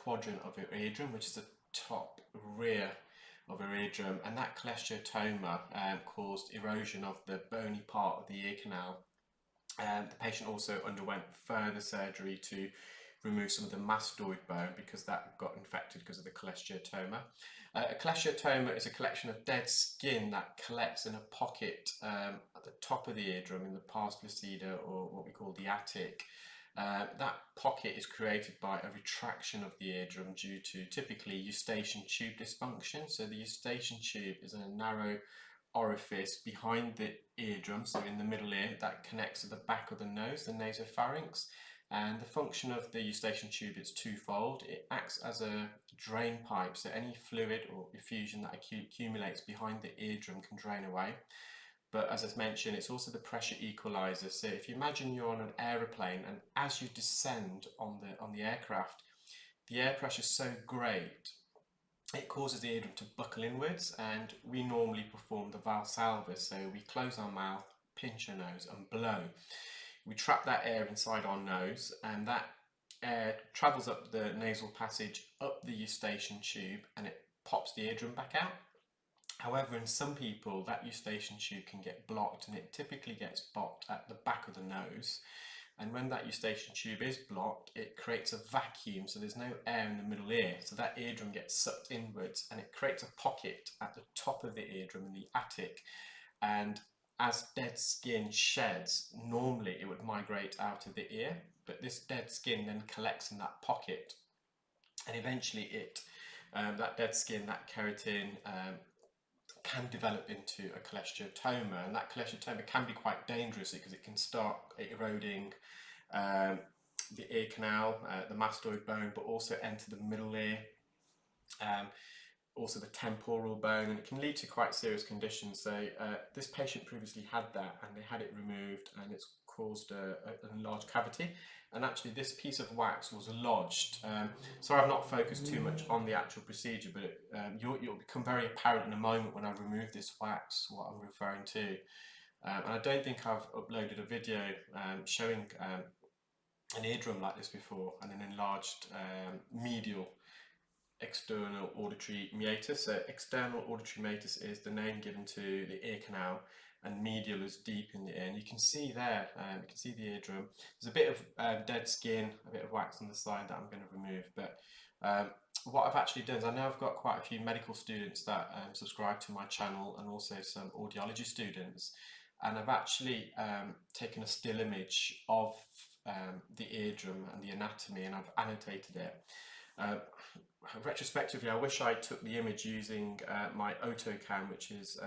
quadrant of your eardrum, which is the top rear of your eardrum, and that cholesteatoma caused erosion of the bony part of the ear canal. The patient also underwent further surgery to remove some of the mastoid bone because that got infected because of the cholesteatoma. A cholesteatoma is a collection of dead skin that collects in a pocket at the top of the eardrum in the pars lucida, or what we call the attic. That pocket is created by a retraction of the eardrum due to typically eustachian tube dysfunction. So the eustachian tube is a narrow orifice behind the eardrum, so in the middle ear, that connects to the back of the nose, the nasopharynx. And the function of the eustachian tube is twofold. It acts as a drain pipe, so any fluid or effusion that accumulates behind the eardrum can drain away. But as I mentioned, it's also the pressure equalizer. So if you imagine you're on an aeroplane, and as you descend on the aircraft, the air pressure is so great, it causes the eardrum to buckle inwards, and we normally perform the valsalva. So we close our mouth, pinch our nose and blow. We trap that air inside our nose, and that air travels up the nasal passage, up the eustachian tube, and it pops the eardrum back out. However, in some people, that eustachian tube can get blocked, and it typically gets blocked at the back of the nose. And when that eustachian tube is blocked, it creates a vacuum, so there's no air in the middle ear. So that eardrum gets sucked inwards, and it creates a pocket at the top of the eardrum in the attic. And as dead skin sheds, normally it would migrate out of the ear, but this dead skin then collects in that pocket, and eventually that dead skin, that keratin, can develop into a cholesteatoma, and that cholesteatoma can be quite dangerous because it can start eroding the ear canal, the mastoid bone, but also enter the middle ear, also the temporal bone, and it can lead to quite serious conditions. So this patient previously had that, and they had it removed, and it's caused an enlarged cavity, and actually this piece of wax was lodged. So I've not focused too much on the actual procedure, but you'll become very apparent in a moment when I remove this wax what I'm referring to. And I don't think I've uploaded a video showing an eardrum like this before, and an enlarged medial external auditory meatus. So external auditory meatus is the name given to the ear canal, and medial is deep in the ear. And you can see there, you can see the eardrum. There's a bit of dead skin, a bit of wax on the side that I'm going to remove. But what I've actually done is, I know I've got quite a few medical students that subscribe to my channel, and also some audiology students. And I've actually taken a still image of the eardrum and the anatomy, and I've annotated it. Retrospectively, I wish I took the image using my Otocam, which is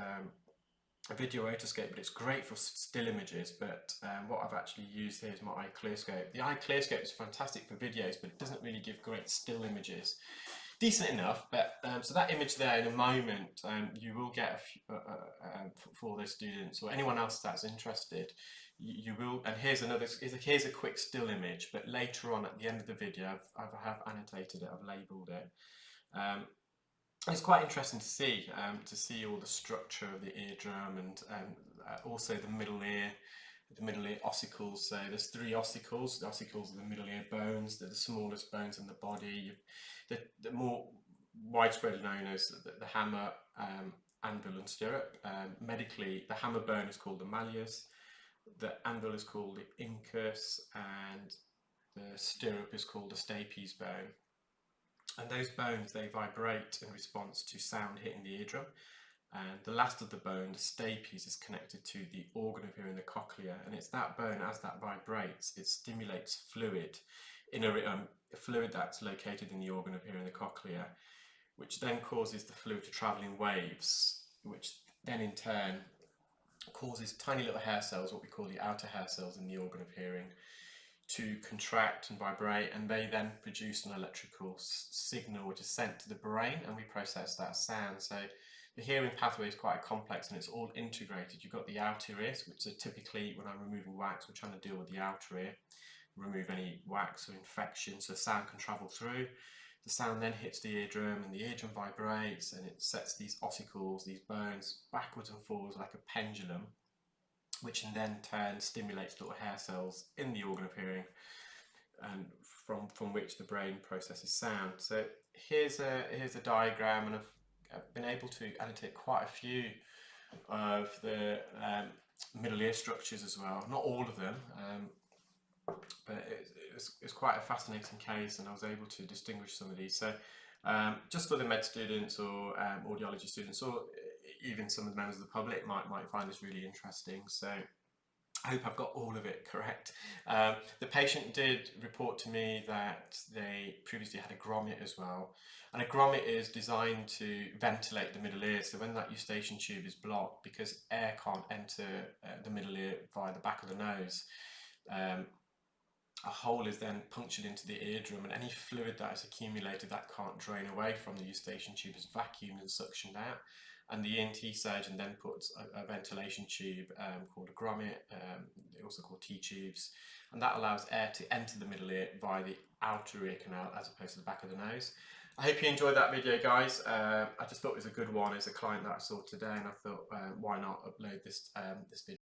a video otoscope, but it's great for still images. But what I've actually used here is my iClearScope. The iClearScope is fantastic for videos, but it doesn't really give great still images. Decent enough, but so that image there, in a moment, you will get for those students or anyone else that's interested. You will, and here's a quick still image, but later on at the end of the video, I have annotated it, I've labelled it. It's quite interesting to see all the structure of the eardrum, and also the middle ear ossicles. So there's 3 ossicles. The ossicles are the middle ear bones. They're the smallest bones in the body. The more widespread known as the hammer, anvil and stirrup. Medically, the hammer bone is called the malleus, the anvil is called the incus, and the stirrup is called the stapes bone. And those bones, they vibrate in response to sound hitting the eardrum. And the last of the bone, the stapes, is connected to the organ of hearing, the cochlea, and it's that bone, as that vibrates, it stimulates fluid, fluid that's located in the organ of hearing, the cochlea, which then causes the fluid to travel in waves, which then in turn causes tiny little hair cells, what we call the outer hair cells in the organ of hearing, to contract and vibrate, and they then produce an electrical signal which is sent to the brain, and we process that sound. So the hearing pathway is quite complex, and it's all integrated. You've got the outer ears, which are typically, when I'm removing wax, we're trying to deal with the outer ear, remove any wax or infection, so sound can travel through. The sound then hits the eardrum, and the eardrum vibrates, and it sets these ossicles, these bones, backwards and forwards like a pendulum, which in then turn stimulates little hair cells in the organ of hearing, and from which the brain processes sound. So here's a diagram, and I've been able to annotate quite a few of the middle ear structures as well. Not all of them, but it's quite a fascinating case, and I was able to distinguish some of these. So just for the med students or audiology students, or even some of the members of the public might find this really interesting. So I hope I've got all of it correct. The patient did report to me that they previously had a grommet as well. And a grommet is designed to ventilate the middle ear. So when that eustachian tube is blocked, because air can't enter the middle ear via the back of the nose, a hole is then punctured into the eardrum, and any fluid that is accumulated that can't drain away from the eustachian tube is vacuumed and suctioned out. And the ENT surgeon then puts a ventilation tube called a grommet, also called T-tubes, and that allows air to enter the middle ear via the outer ear canal as opposed to the back of the nose. I hope you enjoyed that video, guys. I just thought it was a good one. It's a client that I saw today, and I thought, why not upload this video.